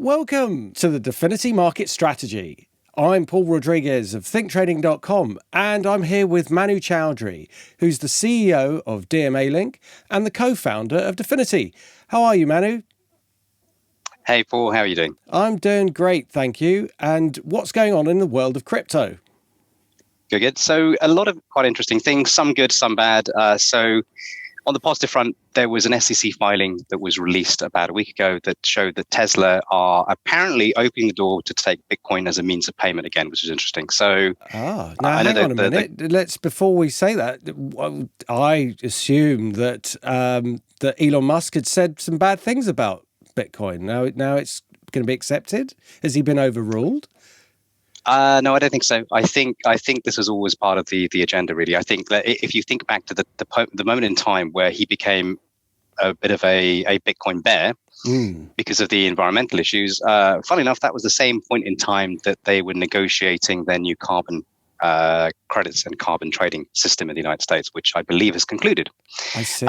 Welcome to the DeFinity Market Strategy. I'm Paul Rodriguez of ThinkTrading.com, and I'm here with Manu Choudhary, who's the CEO of DMA Link and the co-founder of DeFinity. How are you, Manu? Hey, Paul, how are you doing? I'm doing great, thank you. And what's going on in the world of crypto? Good. So a lot of quite interesting things, some good, some bad. So on the positive front, there was an SEC filing that was released about a week ago that showed that Tesla are apparently opening the door to take Bitcoin as a means of payment again, which is interesting. So now hang on a minute. Before we say that, I assume that that Elon Musk had said some bad things about Bitcoin. Now it's going to be accepted. Has he been overruled? No, I don't think so. I think this was always part of the agenda, really. I think that if you think back to the moment in time where he became a bit of a Bitcoin bear because of the environmental issues, funnily enough, that was the same point in time that they were negotiating their new carbon credits and carbon trading system in the United States, which I believe has concluded. I see.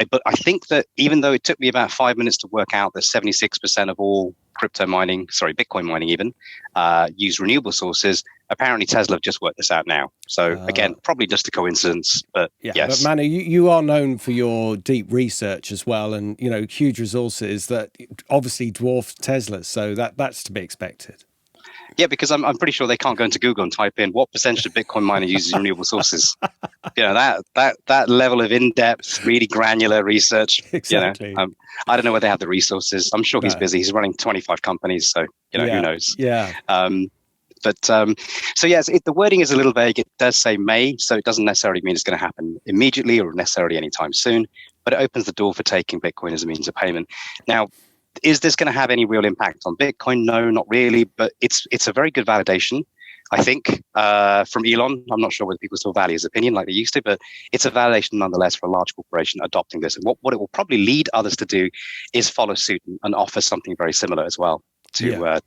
But I think that even though it took me about 5 minutes to work out that 76% of all Bitcoin mining even, use renewable sources, apparently Tesla have just worked this out now. So again, probably just a coincidence, but yes. But Manu, you are known for your deep research as well, and huge resources that obviously dwarf Tesla's, so that's to be expected. Yeah, because I'm pretty sure they can't go into Google and type in what percentage of Bitcoin mining uses renewable sources. That level of in-depth, really granular research. Exactly. I don't know whether they have the resources. I'm sure he's busy. He's running 25 companies, so who knows? Yeah. So yes, the wording is a little vague. It does say May, so it doesn't necessarily mean it's going to happen immediately or necessarily anytime soon. But it opens the door for taking Bitcoin as a means of payment. Now, is this going to have any real impact on Bitcoin? No, not really. But it's a very good validation, I think, from Elon. I'm not sure whether people still value his opinion like they used to, but it's a validation nonetheless for a large corporation adopting this. And what it will probably lead others to do is follow suit and offer something very similar as well to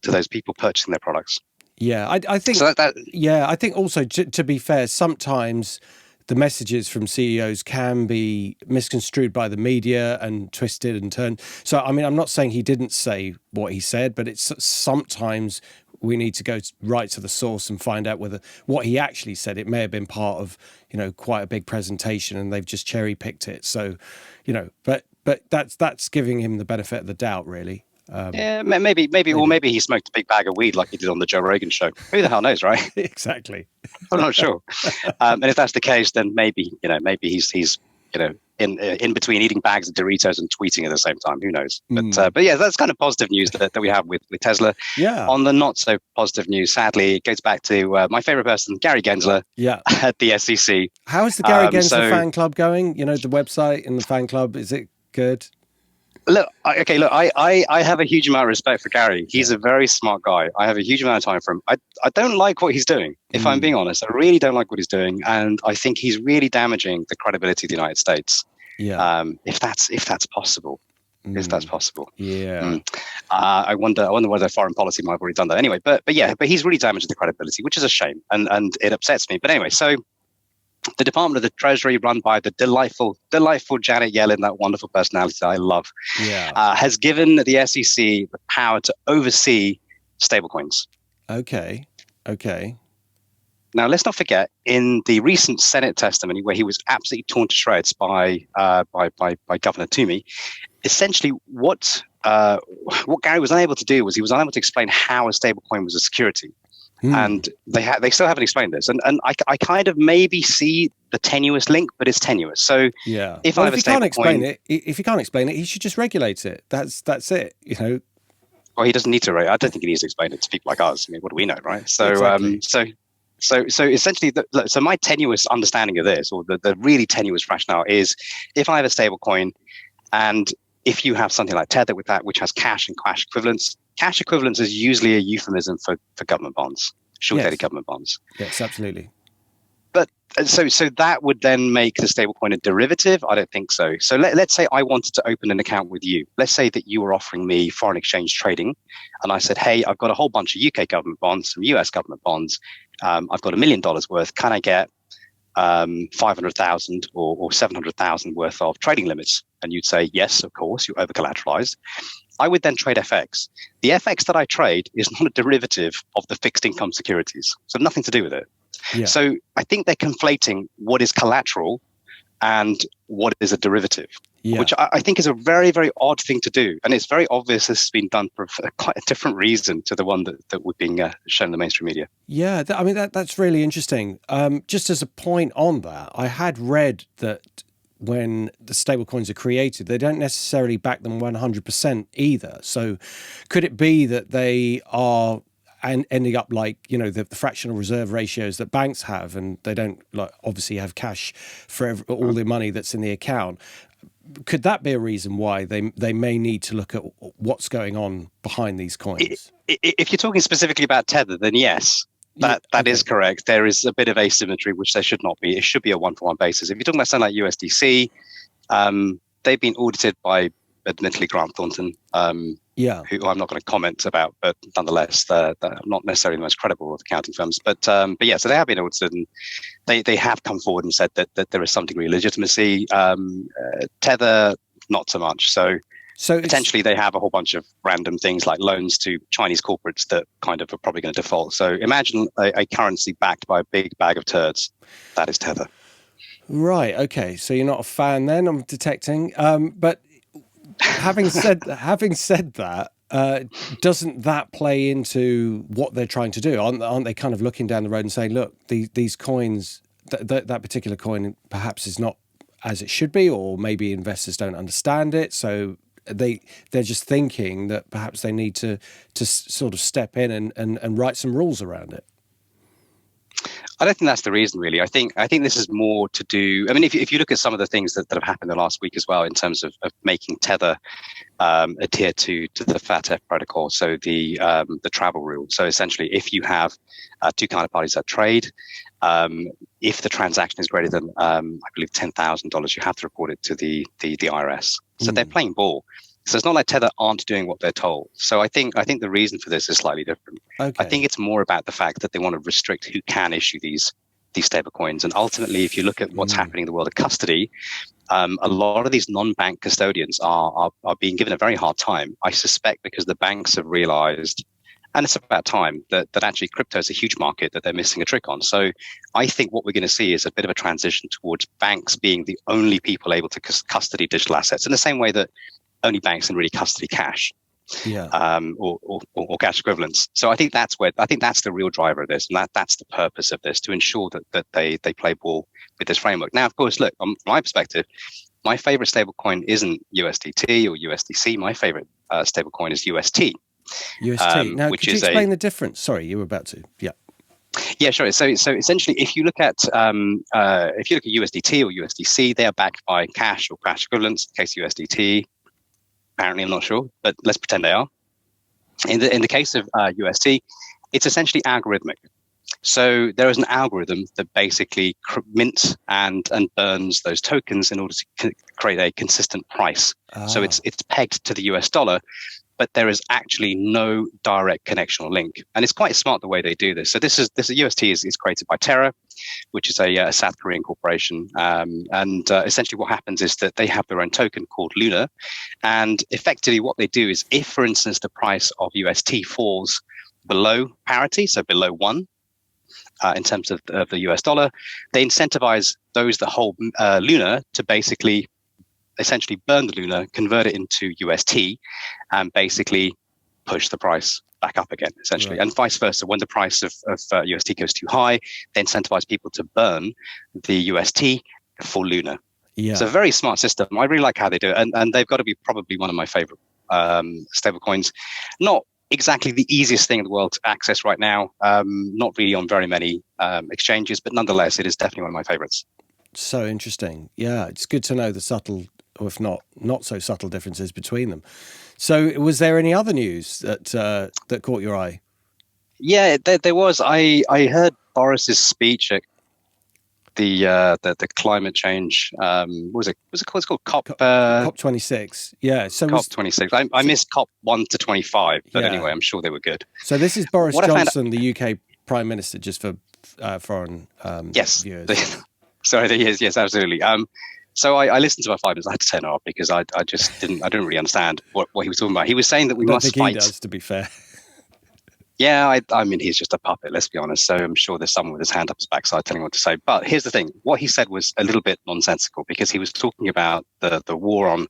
those people purchasing their products. Yeah, I think. So I think also to be fair, sometimes the messages from CEOs can be misconstrued by the media and twisted and turned. So, I mean, I'm not saying he didn't say what he said, but it's sometimes we need to go right to the source and find out whether what he actually said, it may have been part of, quite a big presentation and they've just cherry picked it. So, but that's giving him the benefit of the doubt, really. Maybe, or maybe he smoked a big bag of weed like he did on the Joe Rogan show. Who the hell knows, right? Exactly. I'm not sure. And if that's the case, then maybe he's in between eating bags of Doritos and tweeting at the same time. Who knows? But yeah, that's kind of positive news that we have with Tesla. Yeah. On the not so positive news, sadly, it goes back to my favorite person, Gary Gensler. Yeah. At the SEC. How is the Gary Gensler fan club going? The website and the fan club, is it good? Look, I have a huge amount of respect for Gary. He's a very smart guy. I have a huge amount of time for him. I don't like what he's doing, if I'm being honest. I really don't like what he's doing. And I think he's really damaging the credibility of the United States. Yeah. If that's possible. If that's possible. Yeah. I wonder whether foreign policy might have already done that anyway. But he's really damaged the credibility, which is a shame. And it upsets me. But anyway, so the Department of the Treasury, run by the delightful Janet Yellen, that wonderful personality that I love, has given the SEC the power to oversee stablecoins. Okay. Now, let's not forget, in the recent Senate testimony, where he was absolutely torn to shreds by Governor Toomey, essentially what Gary was unable to do was he was unable to explain how a stablecoin was a security. And they still haven't explained this, and I kind of maybe see the tenuous link, but it's tenuous. So if he can't explain it, he should just regulate it. That's it. Well, he doesn't need to. I don't think he needs to explain it to people like us. I mean, what do we know, right? So exactly. So essentially, so my tenuous understanding of this, or the really tenuous rationale, is if I have a stable coin, and if you have something like Tether with that, which has cash and cash equivalents. Cash equivalents is usually a euphemism for government bonds, short-dated government bonds. Yes, absolutely. But so that would then make the stablecoin a derivative? I don't think so. So let's say I wanted to open an account with you. Let's say that you were offering me foreign exchange trading, and I said, hey, I've got a whole bunch of UK government bonds, some US government bonds. I've got $1 million worth. Can I get 500,000 or 700,000 worth of trading limits? And you'd say, yes, of course, you're over collateralized. I would then trade FX. The FX that I trade is not a derivative of the fixed income securities, so nothing to do with it. Yeah. So I think they're conflating what is collateral and what is a derivative, which I think is a very, very odd thing to do. And it's very obvious this has been done for quite a different reason to the one that we're being shown in the mainstream media. Yeah, I mean, that's really interesting. Just as a point on that, I had read that when the stablecoins are created, they don't necessarily back them 100% either. So could it be that they are ending up like, you know, the fractional reserve ratios that banks have, and they don't obviously have cash for all the money that's in the account? Could that be a reason why they may need to look at what's going on behind these coins? If you're talking specifically about Tether, then yes, that is correct. There is a bit of asymmetry, which there should not be. It should be a one-for-one basis. If you're talking about something like USDC, they've been audited by, admittedly, Grant Thornton, who I'm not going to comment about, but nonetheless, they're not necessarily the most credible of accounting firms. But yeah, so they have been audited, and they have come forward and said that there is some degree of legitimacy. Tether, not so much. So potentially they have a whole bunch of random things like loans to Chinese corporates that kind of are probably going to default. So imagine a currency backed by a big bag of turds. That is Tether. Right. Okay. So you're not a fan then, I'm detecting. But having said that, doesn't that play into what they're trying to do? Aren't they kind of looking down the road and saying, look, these coins, that particular coin perhaps is not as it should be, or maybe investors don't understand it, so they're just thinking that perhaps they need to sort of step in and write some rules around it? I don't think that's the reason, really. I think this is more to do. I mean, if you look at some of the things that have happened the last week as well, in terms of making Tether adhere to the FATF protocol, so the travel rule. So essentially, if you have two counterparties that trade, if the transaction is greater than I believe $10,000, you have to report it to the IRS. So they're playing ball. So it's not like Tether aren't doing what they're told. So I think the reason for this is slightly different. Okay. I think it's more about the fact that they want to restrict who can issue these stable coins. And ultimately, if you look at what's happening in the world of custody, a lot of these non-bank custodians are being given a very hard time, I suspect, because the banks have realized, and it's about time, that actually crypto is a huge market that they're missing a trick on. So I think what we're going to see is a bit of a transition towards banks being the only people able to custody digital assets, in the same way that only banks can really custody cash, or cash equivalents. So I think that's the real driver of this, and that's the purpose of this, to ensure that they play ball with this framework. Now, of course, look, from my perspective, my favorite stablecoin isn't USDT or USDC. My favorite stablecoin is UST. UST. Now, could you explain the difference? Sorry, you were about to. Yeah. Yeah, sure. So essentially, if you look at USDT or USDC, they are backed by cash or cash equivalents. In the case of USDT, apparently, I'm not sure, but let's pretend they are. In the case of UST, it's essentially algorithmic. So there is an algorithm that basically mints and burns those tokens in order to create a consistent price. So it's pegged to the US dollar, but there is actually no direct connection or link. And it's quite smart the way they do this. So this UST is created by Terra, which is a South Korean corporation. And essentially what happens is that they have their own token called Luna. And effectively what they do is, if, for instance, the price of UST falls below parity, so below 1, in terms of the US dollar, they incentivize those that hold Luna to basically essentially burn the Luna, convert it into UST, and basically push the price back up again, essentially. Right. And vice versa. When the price of UST goes too high, they incentivize people to burn the UST for Luna. Yeah. It's a very smart system. I really like how they do it. And they've got to be probably one of my favorite stablecoins. Not exactly the easiest thing in the world to access right now. Not really on very many exchanges, but nonetheless, it is definitely one of my favorites. So interesting. Yeah, it's good to know the subtle, or if not so subtle, differences between them. So was there any other news that caught your eye? Yeah, there was. I heard Boris's speech at the climate change. What was it? Was it called? It's called COP 26. Yeah. So COP 26. I missed COP 1 to 25, but anyway, I'm sure they were good. So this is Boris Johnson, the UK Prime Minister, just for foreign viewers. Sorry, yes, absolutely. So I listened to about 5 minutes. I had to turn it off because I didn't really understand what he was talking about. He was saying that we must fight. He does, to be fair. Yeah, I mean, he's just a puppet, let's be honest. So I'm sure there's someone with his hand up his backside telling him what to say. But here's the thing. What he said was a little bit nonsensical because he was talking about the war on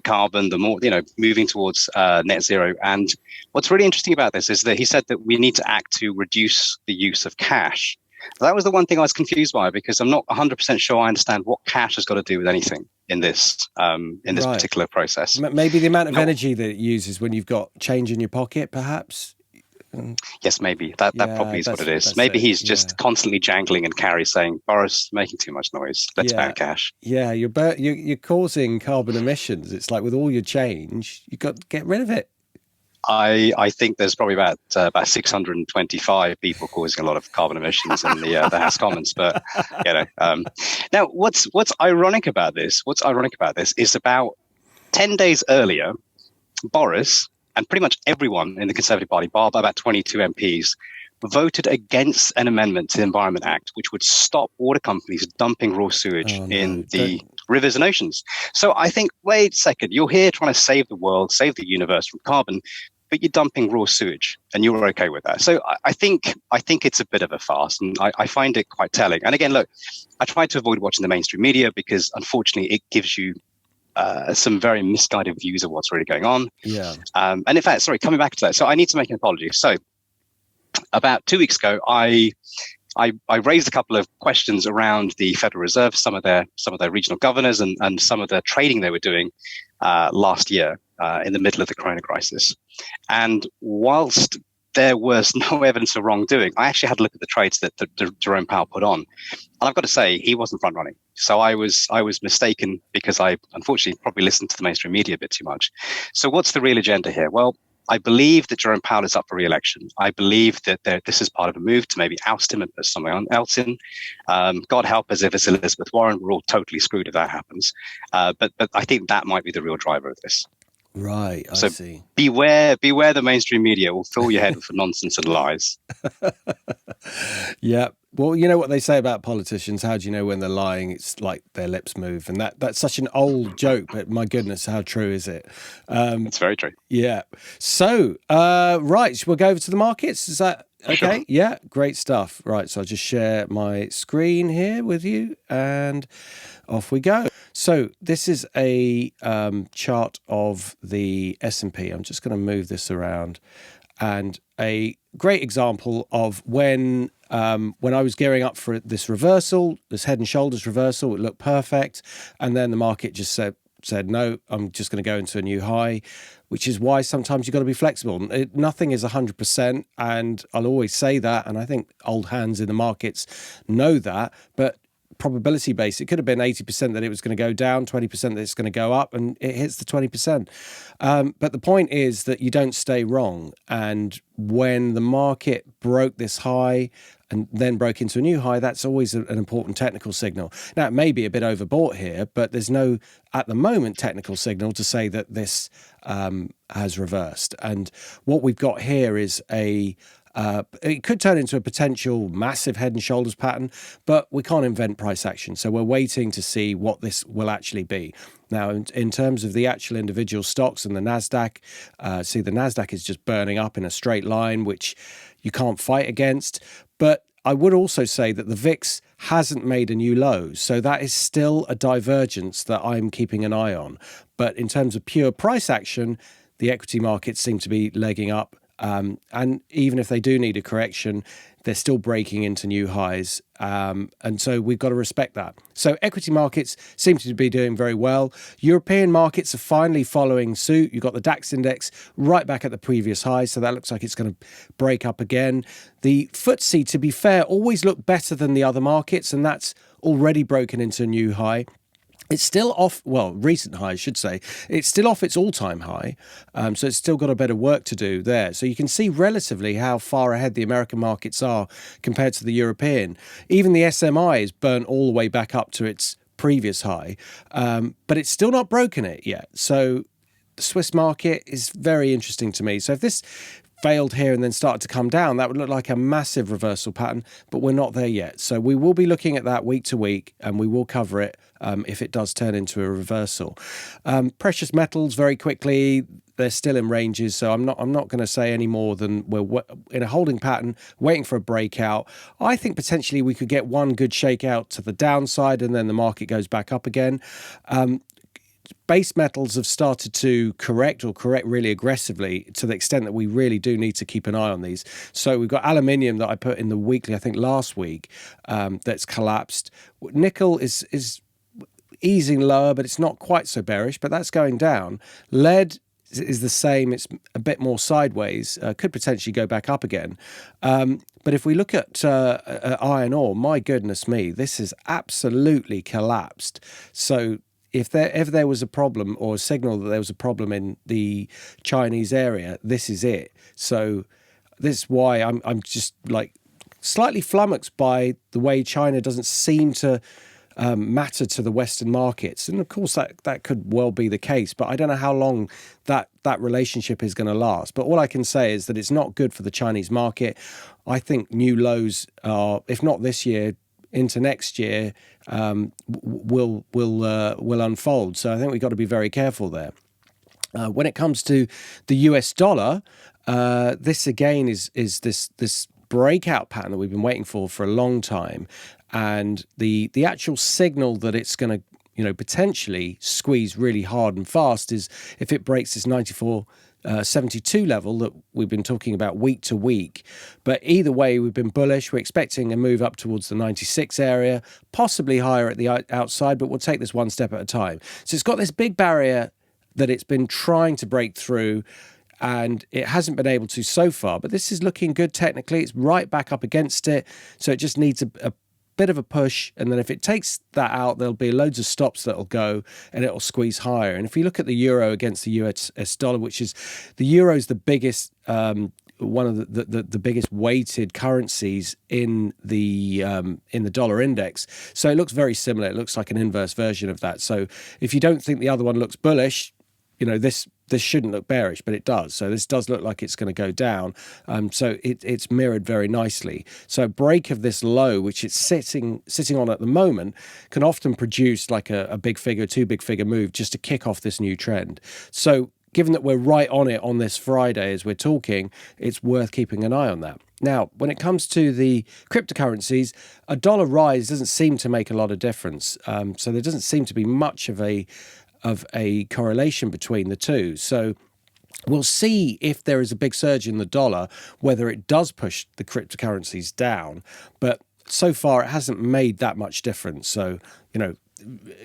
carbon, the more, moving towards net zero. And what's really interesting about this is that he said that we need to act to reduce the use of cash. That was the one thing I was confused by, because I'm not 100% sure I understand what cash has got to do with anything in this particular process. Maybe the amount of energy that it uses when you've got change in your pocket, perhaps. Yes, maybe that probably is what it is. Maybe he's just constantly jangling in carry, saying, "Boris, making too much noise. Let's ban cash." Yeah, you're causing carbon emissions. It's like with all your change, you've got to get rid of it. I think there's probably about 625 people causing a lot of carbon emissions in the House Commons. But now what's ironic about this? What's ironic about this is about 10 days earlier, Boris and pretty much everyone in the Conservative Party, bar about 22 MPs, voted against an amendment to the Environment Act, which would stop water companies dumping raw sewage in the rivers and oceans. So I think, wait a second, you're here trying to save the world, save the universe from carbon, but you're dumping raw sewage, and you're okay with that. So I think it's a bit of a farce, and I find it quite telling. And again, look, I try to avoid watching the mainstream media because, unfortunately, it gives you some very misguided views of what's really going on. Yeah. And in fact, sorry, coming back to that, so I need to make an apology. So about 2 weeks ago, I raised a couple of questions around the Federal Reserve, some of their regional governors, and some of the trading they were doing last year in the middle of the Corona crisis. And whilst there was no evidence of wrongdoing, I actually had a look at the trades that Jerome Powell put on, and I've got to say he wasn't front running. So I was mistaken because I unfortunately probably listened to the mainstream media a bit too much. So what's the real agenda here? Well, I believe that Jerome Powell is up for re-election. I believe that this is part of a move to maybe oust him and put someone else in. God help us if it's Elizabeth Warren. We're all totally screwed if that happens. But I think that might be the real driver of this. Right, I see. Beware the mainstream media will fill your head with nonsense and lies. Yeah. Well, you know what they say about politicians. How do you know when they're lying? It's like their lips move. And that's such an old joke, but my goodness, how true is it? It's very true. Yeah. So, right, we'll go over to the markets. Is that okay? Sure. Yeah, great stuff. Right, so I'll just share my screen here with you and off we go. So this is a chart of the S&P. I'm just going to move this around, and a great example of when I was gearing up for this reversal, this head and shoulders reversal, it looked perfect, and then the market just said no, I'm just going to go into a new high, which is why sometimes you've got to be flexible. Nothing is 100%, and I'll always say that, and I think old hands in the markets know that, but probability based, it could have been 80% that it was going to go down, 20% that it's going to go up, and it hits the 20%. But the point is that you don't stay wrong. And when the market broke this high and then broke into a new high, that's always an important technical signal. Now, it may be a bit overbought here, but there's no, at the moment, technical signal to say that this has reversed. And what we've got here is it could turn into a potential massive head and shoulders pattern, but we can't invent price action. So we're waiting to see what this will actually be. Now, in terms of the actual individual stocks and the NASDAQ, see the NASDAQ is just burning up in a straight line, which you can't fight against. But I would also say that the VIX hasn't made a new low. So that is still a divergence that I'm keeping an eye on. But in terms of pure price action, the equity markets seem to be legging up. And even if they do need a correction, they're still breaking into new highs. And so we've got to respect that. So equity markets seem to be doing very well. European markets are finally following suit. You've got the DAX index right back at the previous high. So that looks like it's going to break up again. The FTSE, to be fair, always looked better than the other markets. And that's already broken into a new high. It's still off, well, recent high, I should say. It's still off its all-time high, so it's still got a bit of work to do there. So you can see relatively how far ahead the American markets are compared to the European. Even the SMI is burnt all the way back up to its previous high, but it's still not broken it yet. So the Swiss market is very interesting to me. So if this failed here and then started to come down, that would look like a massive reversal pattern, but we're not there yet. So we will be looking at that week to week, and we will cover it if it does turn into a reversal. Precious metals, very quickly, they're still in ranges, so I'm not going to say any more than we're in a holding pattern, waiting for a breakout. I think potentially we could get one good shakeout to the downside, and then the market goes back up again. Base metals have started to correct really aggressively, to the extent that we really do need to keep an eye on these. So we've got aluminium that I put in the weekly, I think last week, that's collapsed. Nickel is easing lower, but it's not quite so bearish, but that's going down. Lead is the same. It's a bit more sideways, could potentially go back up again. But if we look at iron ore, my goodness me, this has absolutely collapsed. So if there was a problem, or a signal that there was a problem in the Chinese area, this is it. So this is why I'm just like slightly flummoxed by the way China doesn't seem to matter to the Western markets. And of course that could well be the case, but I don't know how long that relationship is going to last. But all I can say is that it's not good for the Chinese market. I think new lows are, if not this year, into next year, will unfold. So I think we've got to be very careful there. When it comes to the US dollar, this again is this breakout pattern that we've been waiting for a long time, and the actual signal that it's going to potentially squeeze really hard and fast is if it breaks this 94.72 level that we've been talking about week to week. But either way, we've been bullish. We're expecting a move up towards the 96 area, possibly higher at the outside, but we'll take this one step at a time. So it's got this big barrier that it's been trying to break through, and it hasn't been able to so far. But this is looking good technically. It's right back up against it. So it just needs a bit of a push, and then if it takes that out, there'll be loads of stops that'll go, and it'll squeeze higher. And if you look at the euro against the US dollar, which is the euro is the biggest, one of the biggest weighted currencies in the dollar index, so it looks very similar. It looks like an inverse version of that. So if you don't think the other one looks bullish, this shouldn't look bearish, but it does. So this does look like it's going to go down. So it's mirrored very nicely. So a break of this low, which it's sitting on at the moment, can often produce like a big figure, two big figure move just to kick off this new trend. So given that we're right on it on this Friday as we're talking, it's worth keeping an eye on that. Now, when it comes to the cryptocurrencies, a dollar rise doesn't seem to make a lot of difference. So there doesn't seem to be much of a correlation between the two. So we'll see if there is a big surge in the dollar, whether it does push the cryptocurrencies down. But so far, it hasn't made that much difference. So,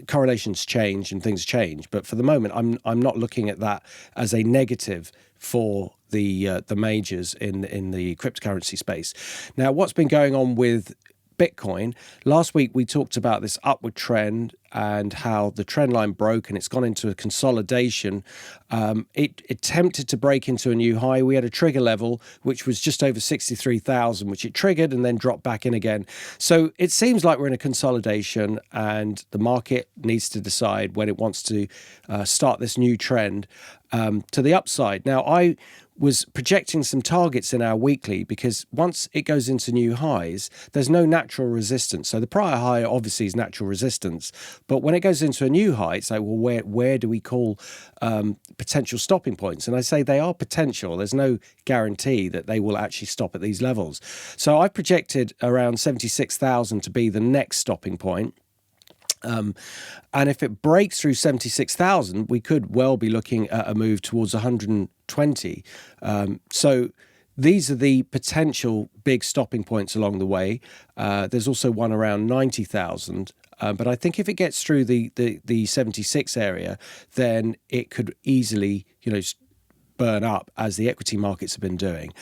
correlations change and things change. But for the moment, I'm not looking at that as a negative for the majors in the cryptocurrency space. Now, what's been going on with Bitcoin? Last week we talked about this upward trend and how the trend line broke and it's gone into a consolidation. It attempted to break into a new high. We had a trigger level which was just over 63,000, which it triggered and then dropped back in again. So it seems like we're in a consolidation, and the market needs to decide when it wants to start this new trend to the upside. Now, I was projecting some targets in our weekly, because once it goes into new highs, there's no natural resistance. So the prior high obviously is natural resistance, but when it goes into a new high, it's like, well, where do we call potential stopping points? And I say they are potential. There's no guarantee that they will actually stop at these levels. So I projected around 76,000 to be the next stopping point. And if it breaks through 76,000, we could well be looking at a move towards 120. So these are the potential big stopping points along the way. There's also one around 90,000. But I think if it gets through the 76 area, then it could easily, burn up, as the equity markets have been doing.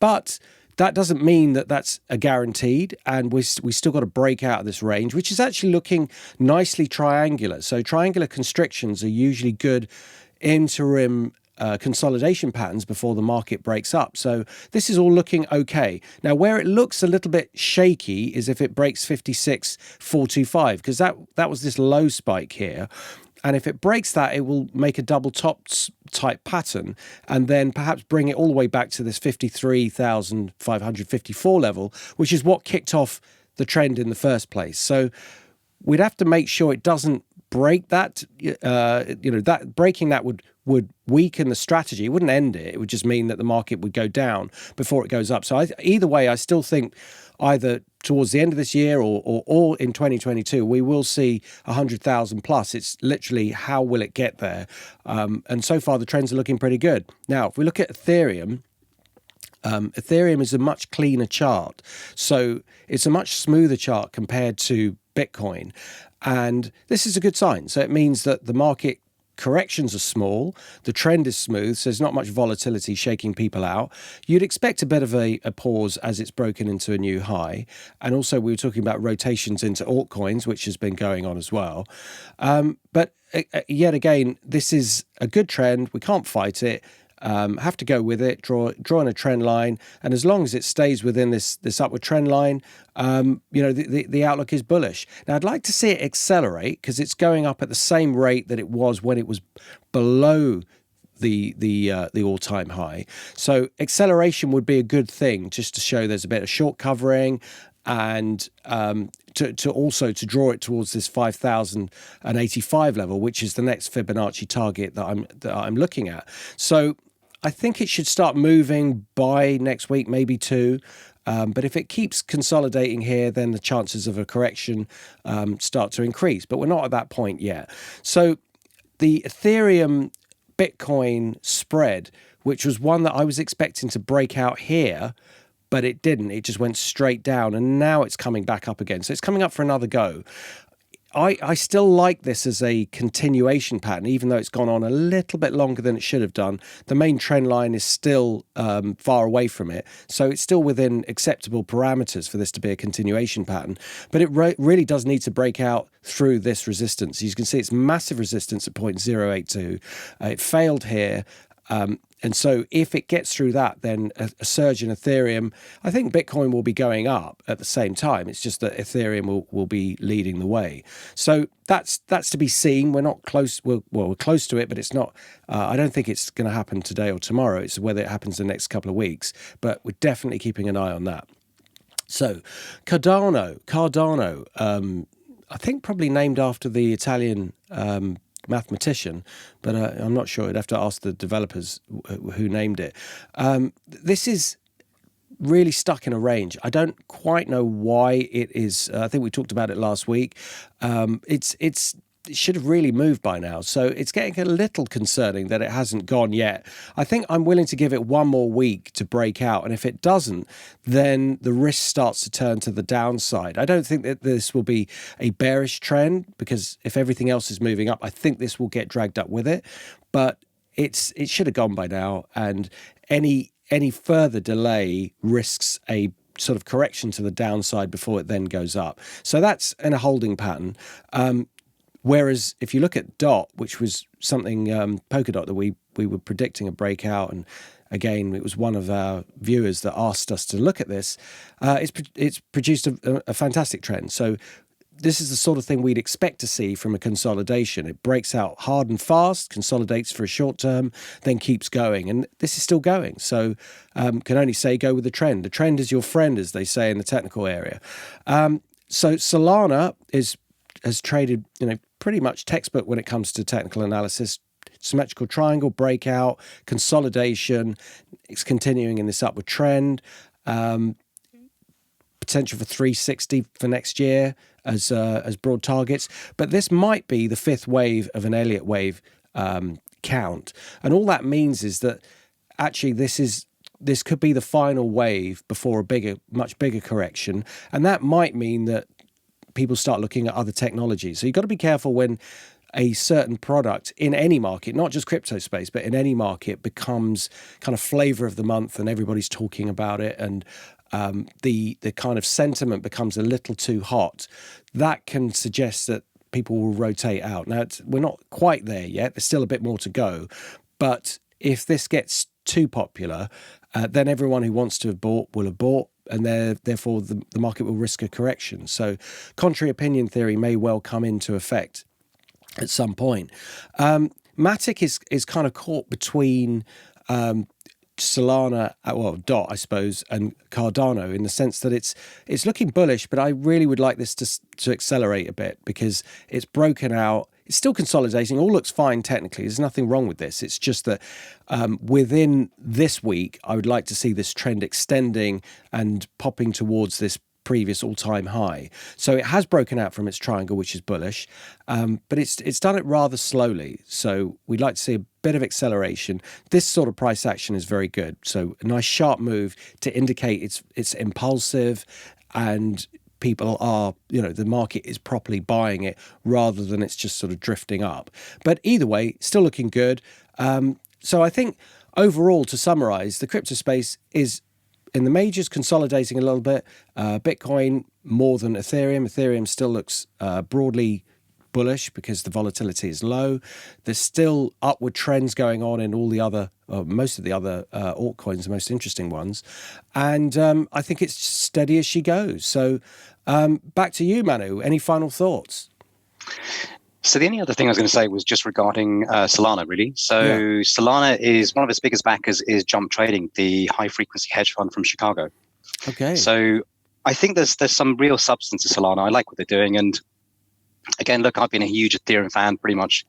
But that doesn't mean that that's a guaranteed, and we still got to break out of this range, which is actually looking nicely triangular. So triangular constrictions are usually good interim consolidation patterns before the market breaks up. So this is all looking okay. Now, where it looks a little bit shaky is if it breaks 56,425, because that was this low spike here. And if it breaks that, it will make a double top type pattern and then perhaps bring it all the way back to this 53,554 level, which is what kicked off the trend in the first place. So we'd have to make sure it doesn't break that. That breaking that would weaken the strategy. It wouldn't end it. It would just mean that the market would go down before it goes up. So either way, I still think either towards the end of this year or in 2022, we will see 100,000 plus. It's literally how will it get there? And so far, the trends are looking pretty good. Now, if we look at Ethereum, Ethereum is a much cleaner chart. So it's a much smoother chart compared to Bitcoin. And this is a good sign. So it means that the market corrections are small, the trend is smooth, so there's not much volatility shaking people out. You'd expect a bit of a pause as it's broken into a new high. And also we were talking about rotations into altcoins, which has been going on as well. But yet again, this is a good trend. We can't fight it. Have to go with it, draw on a trend line, and as long as it stays within this upward trend line, the outlook is bullish. Now, I'd like to see it accelerate because it's going up at the same rate that it was when it was below the all-time high. So acceleration would be a good thing, just to show there's a bit of short covering, and to also draw it towards this 5,085 level, which is the next Fibonacci target that I'm looking at. So I think it should start moving by next week, maybe two. But if it keeps consolidating here, then the chances of a correction start to increase. But we're not at that point yet. So the Ethereum Bitcoin spread, which was one that I was expecting to break out here, but it didn't. It just went straight down, and now it's coming back up again. So it's coming up for another go. I still like this as a continuation pattern, even though it's gone on a little bit longer than it should have done. The main trend line is still far away from it, so it's still within acceptable parameters for this to be a continuation pattern. But it really does need to break out through this resistance. You can see it's massive resistance at 0.082. It failed here. And so if it gets through that, then a surge in Ethereum, I think Bitcoin will be going up at the same time. It's just that Ethereum will be leading the way. So that's to be seen. We're not close. We're close to it, but it's not. I don't think it's going to happen today or tomorrow. It's whether it happens in the next couple of weeks. But we're definitely keeping an eye on that. So Cardano. I think probably named after the Italian mathematician, but I'm not sure. I'd have to ask the developers who named it. This is really stuck in a range. I don't quite know why it is. I think we talked about it last week. It should have really moved by now. So it's getting a little concerning that it hasn't gone yet. I think I'm willing to give it one more week to break out. And if it doesn't, then the risk starts to turn to the downside. I don't think that this will be a bearish trend, because if everything else is moving up, I think this will get dragged up with it. But it should have gone by now. And any further delay risks a sort of correction to the downside before it then goes up. So that's in a holding pattern. Whereas if you look at DOT, which was something, Polkadot, that we were predicting a breakout, and again, it was one of our viewers that asked us to look at this, it's produced a fantastic trend. So this is the sort of thing we'd expect to see from a consolidation. It breaks out hard and fast, consolidates for a short term, then keeps going. And this is still going. So can only say go with the trend. The trend is your friend, as they say in the technical area. So Solana has traded, pretty much textbook when it comes to technical analysis. Symmetrical triangle, breakout, consolidation. It's continuing in this upward trend. Potential for 360 for next year as broad targets. But this might be the fifth wave of an Elliott wave count. And all that means is that actually this could be the final wave before a much bigger correction. And that might mean that people start looking at other technologies. So you've got to be careful when a certain product in any market, not just crypto space, but in any market, becomes kind of flavor of the month and everybody's talking about it, and the kind of sentiment becomes a little too hot. That can suggest that people will rotate out. Now, we're not quite there yet. There's still a bit more to go. But if this gets too popular, then everyone who wants to have bought will have bought, and therefore the market will risk a correction. So contrary opinion theory may well come into effect. at some point. Matic is kind of caught between Solana, well, DOT, I suppose, and Cardano, in the sense that it's looking bullish, but I really would like this to accelerate a bit, because it's broken out. It's still consolidating. All looks fine technically. There's nothing wrong with this. It's just that within this week, I would like to see this trend extending and popping towards this previous all-time high. So it has broken out from its triangle, which is bullish, but it's done it rather slowly. So we'd like to see a bit of acceleration. This sort of price action is very good. So a nice sharp move to indicate it's impulsive, and people are, the market is properly buying it rather than it's just sort of drifting up. But either way, still looking good. So I think overall, to summarize, the crypto space is, in the majors, consolidating a little bit. Bitcoin more than Ethereum. Ethereum still looks broadly bullish because the volatility is low. There's still upward trends going on in all the other, most of the other altcoins, the most interesting ones. And I think it's steady as she goes. So back to you, Manu. Any final thoughts? So the only other thing I was going to say was just regarding Solana, really. So Solana is, one of its biggest backers is Jump Trading, the high-frequency hedge fund from Chicago. Okay. So I think there's some real substance to Solana. I like what they're doing. And again, look, I've been a huge Ethereum fan pretty much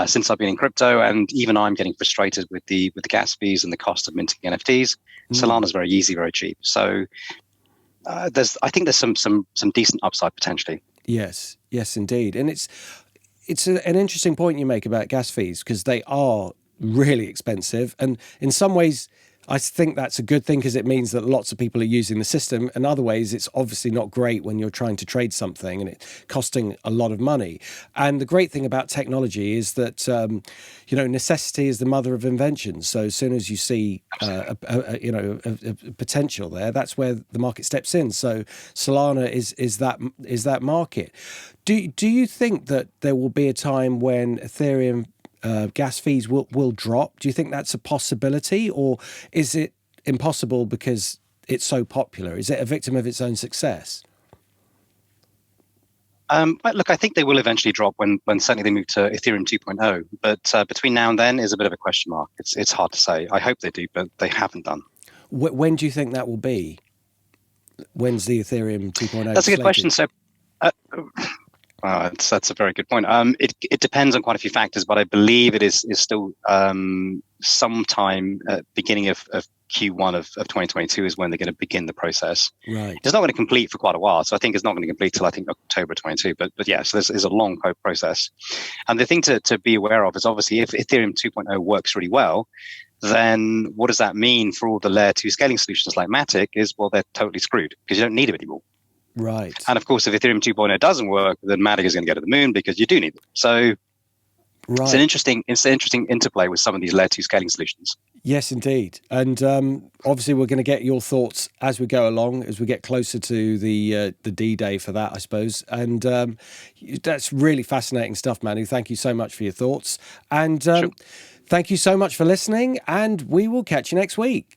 since I've been in crypto, and even I'm getting frustrated with the gas fees and the cost of minting NFTs. Solana's very easy, very cheap. So I think there's some decent upside potentially. Yes, indeed. And it's an interesting point you make about gas fees, because they are really expensive. And in some ways, I think that's a good thing, because it means that lots of people are using the system. In other ways, it's obviously not great when you're trying to trade something and it's costing a lot of money. And the great thing about technology is that, necessity is the mother of invention. So as soon as you see a potential there, that's where the market steps in. So Solana is that market. Do you think that there will be a time when Ethereum gas fees will drop? Do you think that's a possibility, or is it impossible because it's so popular? Is it a victim of its own success? Look, I think they will eventually drop when certainly they move to Ethereum 2.0. But between now and then is a bit of a question mark. It's hard to say. I hope they do, but they haven't done. When do you think that will be? When's the Ethereum 2.0? That's a good question. So that's a very good point. It depends on quite a few factors, but I believe it is still sometime at beginning of Q1 of 2022 is when they're going to begin the process. Right. It's not going to complete for quite a while, so I think it's not going to complete till I think October 22. But yeah, so this is a long process. And the thing to be aware of is obviously if Ethereum 2.0 works really well, then what does that mean for all the layer 2 scaling solutions like Matic? Is, well, they're totally screwed because you don't need them anymore. Right. And of course, if Ethereum 2.0 doesn't work, then Matic is going to go to the moon because you do need them. So it's an interesting interplay with some of these layer 2 scaling solutions. Yes, indeed. And obviously, we're going to get your thoughts as we go along, as we get closer to the D-Day for that, I suppose. And that's really fascinating stuff, Manu. Thank you so much for your thoughts. And Sure. Thank you so much for listening, and we will catch you next week.